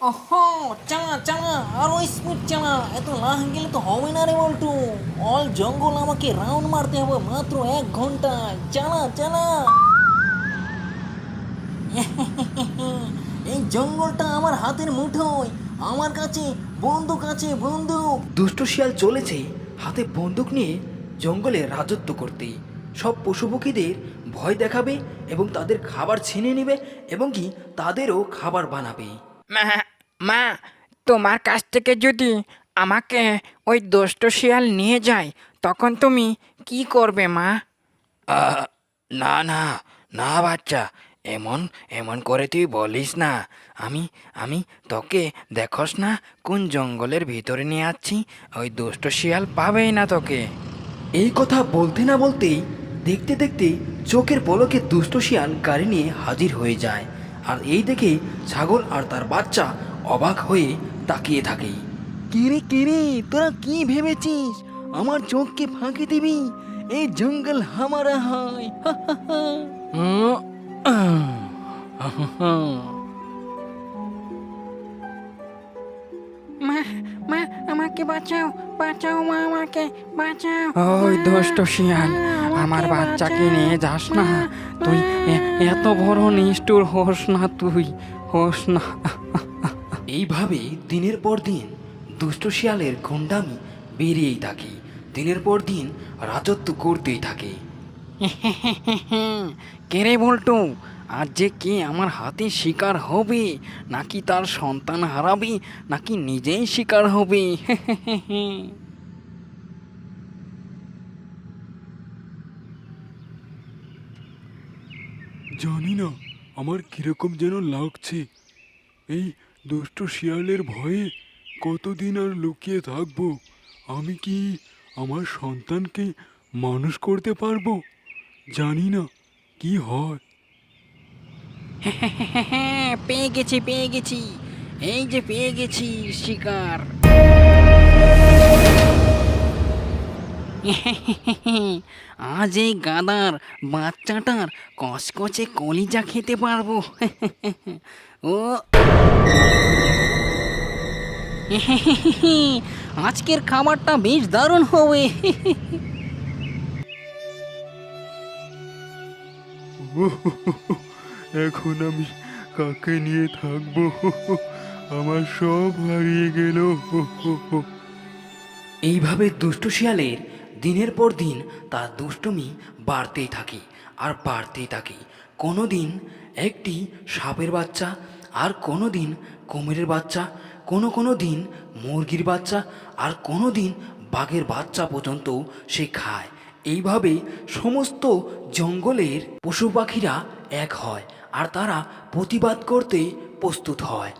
ওহো, চালা চালা আরো স্পিড চালা, এত লাহ গেলে তো হবে না রে বল্টু। অল জঙ্গল আমাকে রাউন্ড মারতে হবে মাত্র 1 ঘন্টায়। চালা চালা। এই জঙ্গলটা আমার হাতের মুঠোয়, আমার কাছে বন্দুক আছে, বন্দুক। দুষ্ট শিয়াল চলেছে হাতে বন্দুক নিয়ে জঙ্গলে রাজত্ব করতে। সব পশু পক্ষীদের ভয় দেখাবে এবং তাদের খাবার ছিনে নেবে এবং কি তাদেরও খাবার বানাবে। মা মা, তোমার কাছ থেকে যদি আমাকে ওই দুষ্ট শিয়াল নিয়ে যায় তখন তুমি কি করবে মা? না না না বাচ্চা, এমন এমন করে তুই বলিস না। আমি আমি তোকে দেখোস না কোন জঙ্গলের ভিতরে নিয়ে যাচ্ছি, ওই দুষ্ট শিয়াল পাবেই না তোকে। এই কথা বলতে না বলতেই দেখতে দেখতে চোখের পলকে দুষ্ট শিয়াল গাড়ি নিয়ে হাজির হয়ে যায়। আর এই দেখে ছাগল আর তার বাচ্চা অবাক হয়ে তাকিয়ে থাকে। কিরে কিরে, তোরা কি ভেবেছিস আমার চোখকে ফাঁকি দিবি? এই জঙ্গল হামারা হয়। মা মা, আমাকে বাঁচাও, বাঁচাও মা, আমাকে বাঁচাও। ওই দুষ্ট শিয়াল, আমার বাচ্চাকে নিয়ে যাস না তুই। এত বড় নিষ্ঠুর হোস না, তুই হোস না। এইভাবে দিনের পর দিন দুষ্ট শিয়ালের গুন্ডামি বেরিয়েই থাকে, দিনের পর দিন রাজত্ব করতেই থাকে। কে রে বল্টু, আজ যে কে আমার হাতে শিকার হবে, নাকি তার সন্তান হারাবে, নাকি নিজেই শিকার হবে? জানি না আমার কিরকম যেন লাগছে। এই দুষ্ট শিয়ালের ভয়ে কতদিন আর লুকিয়ে থাকবো? আমি কি আমার সন্তানকে মানুষ করতে পারবো? জানি না কি হয়। পেয়ে গেছি, পেয়ে গেছি, এই যে পেয়ে গেছি শিকার। আজ এই গাদার বাচ্চাটার কচকচে কলিজা খেতে পারবো। ও আজকের খাবারটা বেশ দারুণ হবে। এখন আমি কাকে নিয়ে থাকবো? আমার সব হারিয়ে গেল। এইভাবে দুষ্ট শিয়ালের দিনের পর দিন তার দুষ্টুমি বাড়তেই থাকে আর বাড়তেই থাকে। কোনো দিন একটি সাপের বাচ্চা, আর কোনো দিন কুমিরের বাচ্চা, কোনো দিন মুরগির বাচ্চা, আর কোনো দিন বাঘের বাচ্চা পর্যন্ত সে খায়। এইভাবে সমস্ত জঙ্গলের পশু পাখিরা এক হয় আর তারা প্রতিবাদ করতে প্রস্তুত হয়।